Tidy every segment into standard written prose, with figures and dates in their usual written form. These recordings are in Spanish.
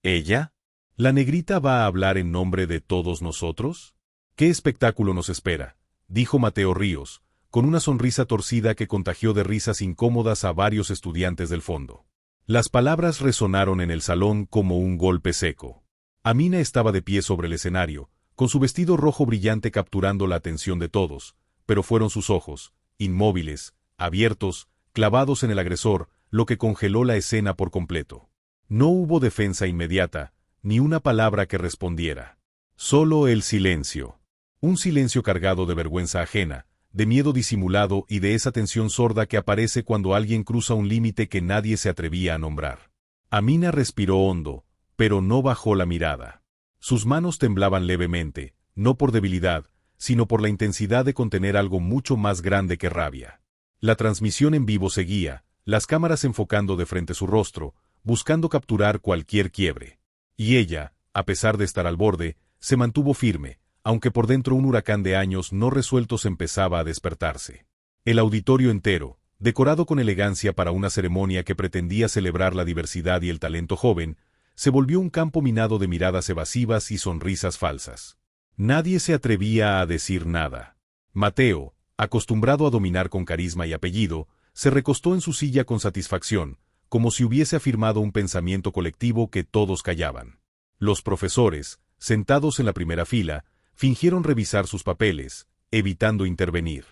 ¿Ella? ¿La negrita va a hablar en nombre de todos nosotros? ¿Qué espectáculo nos espera?, dijo Mateo Ríos, con una sonrisa torcida que contagió de risas incómodas a varios estudiantes del fondo. Las palabras resonaron en el salón como un golpe seco. Amina estaba de pie sobre el escenario, con su vestido rojo brillante capturando la atención de todos, pero fueron sus ojos, inmóviles, abiertos, clavados en el agresor, lo que congeló la escena por completo. No hubo defensa inmediata, ni una palabra que respondiera. Solo el silencio. Un silencio cargado de vergüenza ajena, de miedo disimulado y de esa tensión sorda que aparece cuando alguien cruza un límite que nadie se atrevía a nombrar. Amina respiró hondo, pero no bajó la mirada. Sus manos temblaban levemente, no por debilidad, sino por la intensidad de contener algo mucho más grande que rabia. La transmisión en vivo seguía, las cámaras enfocando de frente su rostro, buscando capturar cualquier quiebre. Y ella, a pesar de estar al borde, se mantuvo firme, aunque por dentro un huracán de años no resueltos empezaba a despertarse. El auditorio entero, decorado con elegancia para una ceremonia que pretendía celebrar la diversidad y el talento joven, se volvió un campo minado de miradas evasivas y sonrisas falsas. Nadie se atrevía a decir nada. Mateo, acostumbrado a dominar con carisma y apellido, se recostó en su silla con satisfacción, como si hubiese afirmado un pensamiento colectivo que todos callaban. Los profesores, sentados en la primera fila, fingieron revisar sus papeles, evitando intervenir.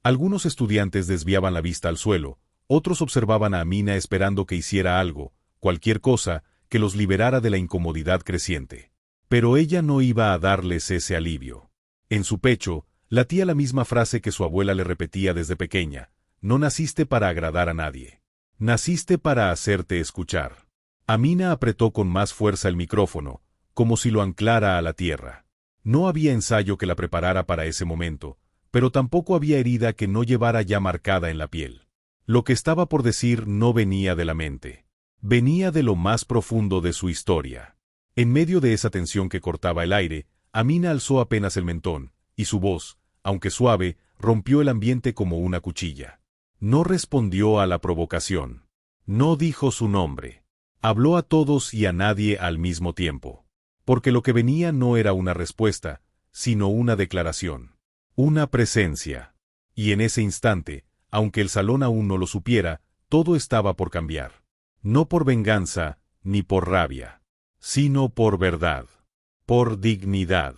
Algunos estudiantes desviaban la vista al suelo, otros observaban a Amina esperando que hiciera algo, cualquier cosa, que los liberara de la incomodidad creciente. Pero ella no iba a darles ese alivio. En su pecho, latía la misma frase que su abuela le repetía desde pequeña: no naciste para agradar a nadie. Naciste para hacerte escuchar. Amina apretó con más fuerza el micrófono, como si lo anclara a la tierra. No había ensayo que la preparara para ese momento, pero tampoco había herida que no llevara ya marcada en la piel. Lo que estaba por decir no venía de la mente. Venía de lo más profundo de su historia. En medio de esa tensión que cortaba el aire, Amina alzó apenas el mentón, y su voz, aunque suave, rompió el ambiente como una cuchilla. No respondió a la provocación. No dijo su nombre. Habló a todos y a nadie al mismo tiempo. Porque lo que venía no era una respuesta, sino una declaración. Una presencia. Y en ese instante, aunque el salón aún no lo supiera, todo estaba por cambiar. No por venganza, ni por rabia, sino por verdad. Por dignidad.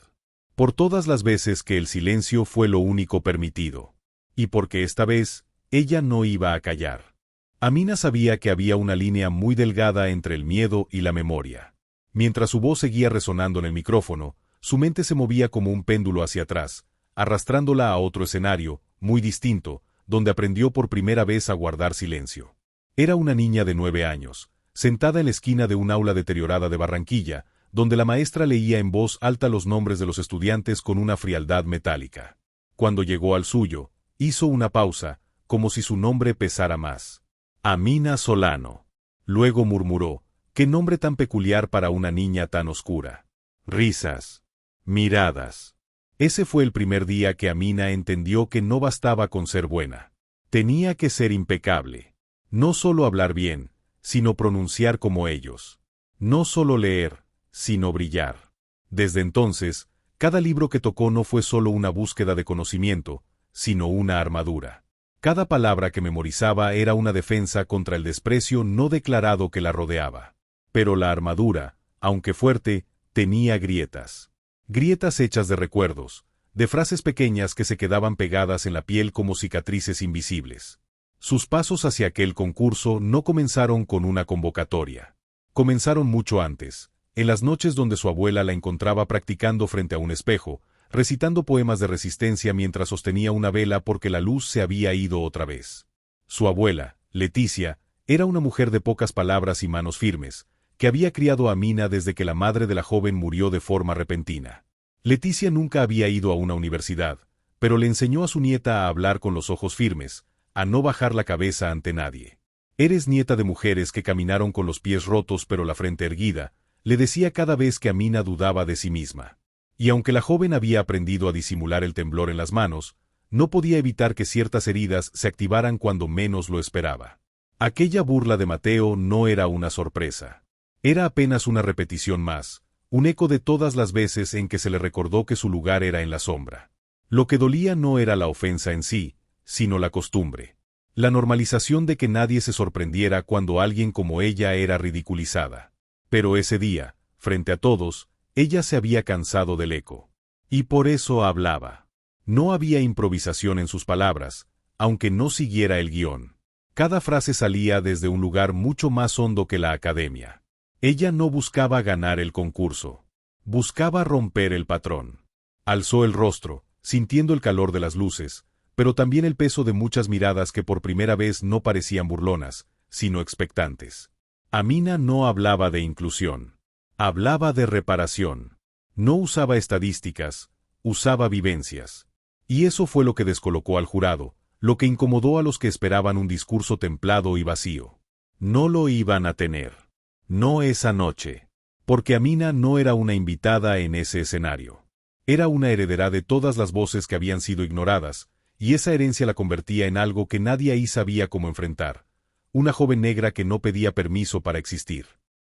Por todas las veces que el silencio fue lo único permitido. Y porque esta vez, ella no iba a callar. Amina sabía que había una línea muy delgada entre el miedo y la memoria. Mientras su voz seguía resonando en el micrófono, su mente se movía como un péndulo hacia atrás, arrastrándola a otro escenario, muy distinto, donde aprendió por primera vez a guardar silencio. Era una niña de 9 años, sentada en la esquina de un aula deteriorada de Barranquilla, donde la maestra leía en voz alta los nombres de los estudiantes con una frialdad metálica. Cuando llegó al suyo, hizo una pausa, como si su nombre pesara más. Amina Solano. Luego murmuró: «¿Qué nombre tan peculiar para una niña tan oscura?». Risas. Miradas. Ese fue el primer día que Amina entendió que no bastaba con ser buena. Tenía que ser impecable. No solo hablar bien, sino pronunciar como ellos. No solo leer, sino brillar. Desde entonces, cada libro que tocó no fue solo una búsqueda de conocimiento, sino una armadura. Cada palabra que memorizaba era una defensa contra el desprecio no declarado que la rodeaba. Pero la armadura, aunque fuerte, tenía grietas. Grietas hechas de recuerdos, de frases pequeñas que se quedaban pegadas en la piel como cicatrices invisibles. Sus pasos hacia aquel concurso no comenzaron con una convocatoria. Comenzaron mucho antes, en las noches donde su abuela la encontraba practicando frente a un espejo, recitando poemas de resistencia mientras sostenía una vela porque la luz se había ido otra vez. Su abuela, Leticia, era una mujer de pocas palabras y manos firmes, que había criado a Amina desde que la madre de la joven murió de forma repentina. Leticia nunca había ido a una universidad, pero le enseñó a su nieta a hablar con los ojos firmes, a no bajar la cabeza ante nadie. «Eres nieta de mujeres que caminaron con los pies rotos pero la frente erguida», le decía cada vez que Amina dudaba de sí misma. Y aunque la joven había aprendido a disimular el temblor en las manos, no podía evitar que ciertas heridas se activaran cuando menos lo esperaba. Aquella burla de Mateo no era una sorpresa. Era apenas una repetición más, un eco de todas las veces en que se le recordó que su lugar era en la sombra. Lo que dolía no era la ofensa en sí, sino la costumbre. La normalización de que nadie se sorprendiera cuando alguien como ella era ridiculizada. Pero ese día, frente a todos, ella se había cansado del eco. Y por eso hablaba. No había improvisación en sus palabras, aunque no siguiera el guión. Cada frase salía desde un lugar mucho más hondo que la academia. Ella no buscaba ganar el concurso. Buscaba romper el patrón. Alzó el rostro, sintiendo el calor de las luces, pero también el peso de muchas miradas que por primera vez no parecían burlonas, sino expectantes. Amina no hablaba de inclusión. Hablaba de reparación. No usaba estadísticas, usaba vivencias. Y eso fue lo que descolocó al jurado, lo que incomodó a los que esperaban un discurso templado y vacío. No lo iban a tener. No esa noche. Porque Amina no era una invitada en ese escenario. Era una heredera de todas las voces que habían sido ignoradas, y esa herencia la convertía en algo que nadie ahí sabía cómo enfrentar. Una joven negra que no pedía permiso para existir.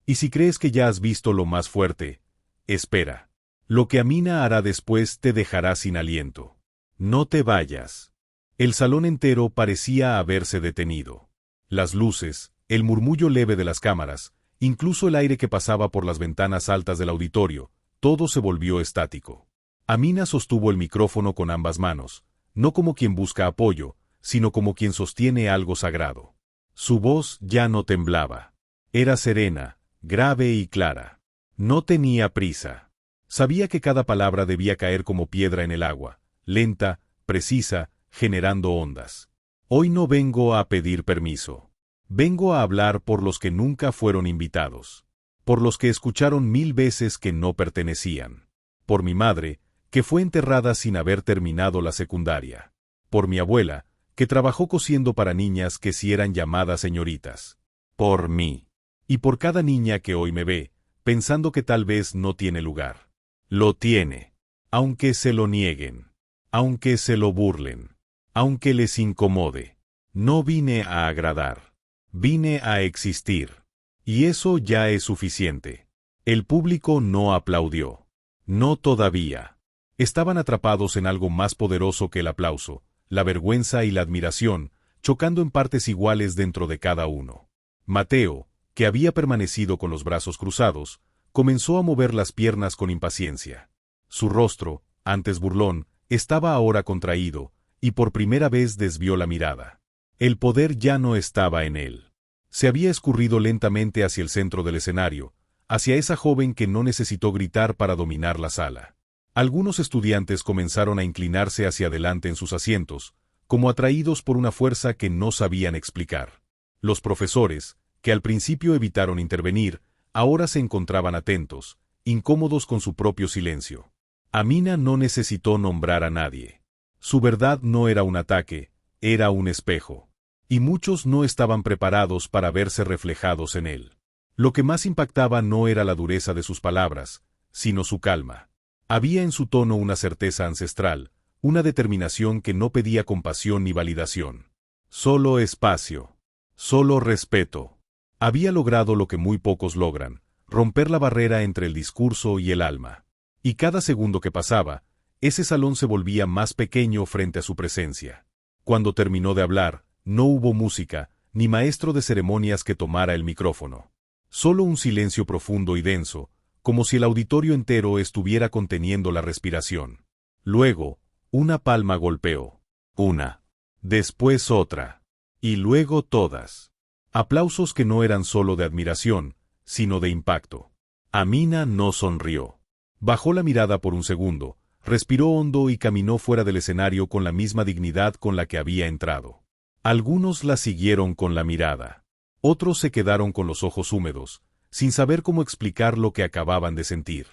Y si crees que ya has visto lo más fuerte, espera. Lo que Amina hará después te dejará sin aliento. No te vayas. El salón entero parecía haberse detenido. Las luces, el murmullo leve de las cámaras, incluso el aire que pasaba por las ventanas altas del auditorio, todo se volvió estático. Amina sostuvo el micrófono con ambas manos, no como quien busca apoyo, sino como quien sostiene algo sagrado. Su voz ya no temblaba. Era serena, grave y clara. No tenía prisa. Sabía que cada palabra debía caer como piedra en el agua, lenta, precisa, generando ondas. Hoy no vengo a pedir permiso. Vengo a hablar por los que nunca fueron invitados. Por los que escucharon 1000 veces que no pertenecían. Por mi madre, que fue enterrada sin haber terminado la secundaria. Por mi abuela, que trabajó cosiendo para niñas que sí eran llamadas señoritas. Por mí. Y por cada niña que hoy me ve, pensando que tal vez no tiene lugar. Lo tiene. Aunque se lo nieguen. Aunque se lo burlen. Aunque les incomode. No vine a agradar. Vine a existir. Y eso ya es suficiente. El público no aplaudió. No todavía. Estaban atrapados en algo más poderoso que el aplauso, la vergüenza y la admiración, chocando en partes iguales dentro de cada uno. Mateo, que había permanecido con los brazos cruzados, comenzó a mover las piernas con impaciencia. Su rostro, antes burlón, estaba ahora contraído, y por primera vez desvió la mirada. El poder ya no estaba en él. Se había escurrido lentamente hacia el centro del escenario, hacia esa joven que no necesitó gritar para dominar la sala. Algunos estudiantes comenzaron a inclinarse hacia adelante en sus asientos, como atraídos por una fuerza que no sabían explicar. Los profesores, que al principio evitaron intervenir, ahora se encontraban atentos, incómodos con su propio silencio. Amina no necesitó nombrar a nadie. Su verdad no era un ataque, era un espejo. Y muchos no estaban preparados para verse reflejados en él. Lo que más impactaba no era la dureza de sus palabras, sino su calma. Había en su tono una certeza ancestral, una determinación que no pedía compasión ni validación. Solo espacio. Solo respeto. Había logrado lo que muy pocos logran, romper la barrera entre el discurso y el alma. Y cada segundo que pasaba, ese salón se volvía más pequeño frente a su presencia. Cuando terminó de hablar, no hubo música, ni maestro de ceremonias que tomara el micrófono. Solo un silencio profundo y denso, como si el auditorio entero estuviera conteniendo la respiración. Luego, una palma golpeó. Una. Después otra. Y luego todas. Aplausos que no eran solo de admiración, sino de impacto. Amina no sonrió. Bajó la mirada por un segundo, respiró hondo y caminó fuera del escenario con la misma dignidad con la que había entrado. Algunos la siguieron con la mirada. Otros se quedaron con los ojos húmedos, sin saber cómo explicar lo que acababan de sentir.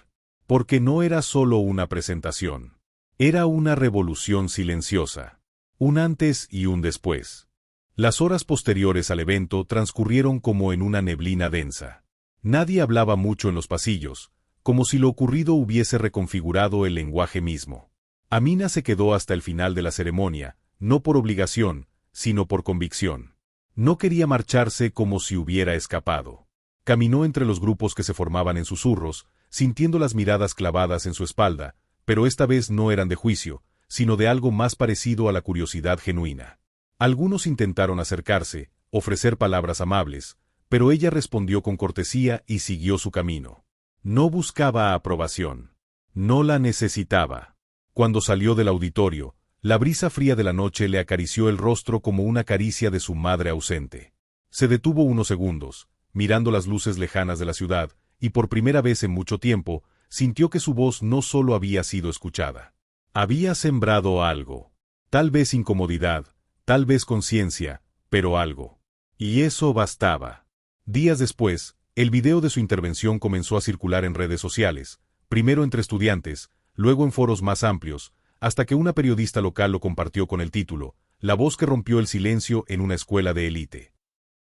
Porque no era solo una presentación. Era una revolución silenciosa. Un antes y un después. Las horas posteriores al evento transcurrieron como en una neblina densa. Nadie hablaba mucho en los pasillos, como si lo ocurrido hubiese reconfigurado el lenguaje mismo. Amina se quedó hasta el final de la ceremonia, no por obligación, sino por convicción. No quería marcharse como si hubiera escapado. Caminó entre los grupos que se formaban en susurros, sintiendo las miradas clavadas en su espalda, pero esta vez no eran de juicio, sino de algo más parecido a la curiosidad genuina. Algunos intentaron acercarse, ofrecer palabras amables, pero ella respondió con cortesía y siguió su camino. No buscaba aprobación. No la necesitaba. Cuando salió del auditorio, la brisa fría de la noche le acarició el rostro como una caricia de su madre ausente. Se detuvo unos segundos, mirando las luces lejanas de la ciudad, y por primera vez en mucho tiempo, sintió que su voz no solo había sido escuchada. Había sembrado algo. Tal vez incomodidad, tal vez conciencia, pero algo. Y eso bastaba. Días después, el video de su intervención comenzó a circular en redes sociales, primero entre estudiantes, luego en foros más amplios, hasta que una periodista local lo compartió con el título, La voz que rompió el silencio en una escuela de élite.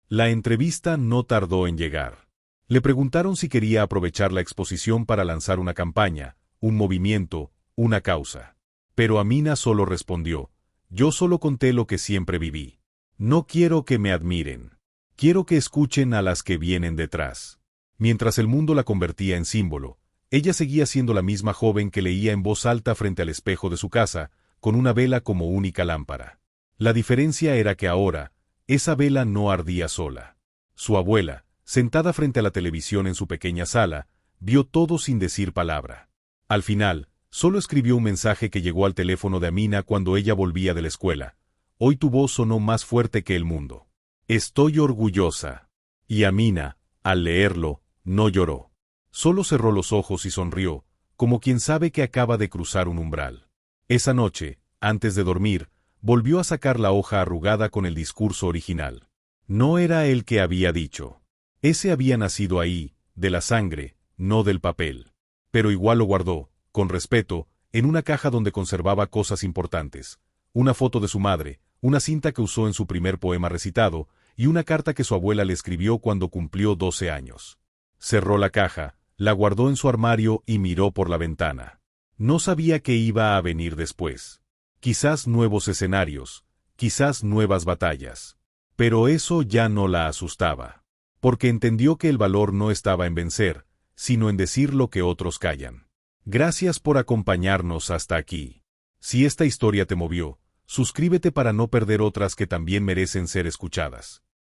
La entrevista no tardó en llegar. Le preguntaron si quería aprovechar la exposición para lanzar una campaña, un movimiento, una causa. Pero Amina solo respondió, yo solo conté lo que siempre viví. No quiero que me admiren. Quiero que escuchen a las que vienen detrás. Mientras el mundo la convertía en símbolo, ella seguía siendo la misma joven que leía en voz alta frente al espejo de su casa, con una vela como única lámpara. La diferencia era que ahora, esa vela no ardía sola. Su abuela, sentada frente a la televisión en su pequeña sala, vio todo sin decir palabra. Al final, solo escribió un mensaje que llegó al teléfono de Amina cuando ella volvía de la escuela. Hoy tu voz sonó más fuerte que el mundo. Estoy orgullosa. Y Amina, al leerlo, no lloró. Solo cerró los ojos y sonrió, como quien sabe que acaba de cruzar un umbral. Esa noche, antes de dormir, volvió a sacar la hoja arrugada con el discurso original. No era el que había dicho. Ese había nacido ahí, de la sangre, no del papel. Pero igual lo guardó, con respeto, en una caja donde conservaba cosas importantes. Una foto de su madre, una cinta que usó en su primer poema recitado, y una carta que su abuela le escribió cuando cumplió 12 años. Cerró la caja, la guardó en su armario y miró por la ventana. No sabía qué iba a venir después. Quizás nuevos escenarios, quizás nuevas batallas. Pero eso ya no la asustaba. Porque entendió que el valor no estaba en vencer, sino en decir lo que otros callan. Gracias por acompañarnos hasta aquí. Si esta historia te movió, suscríbete para no perder otras que también merecen ser escuchadas.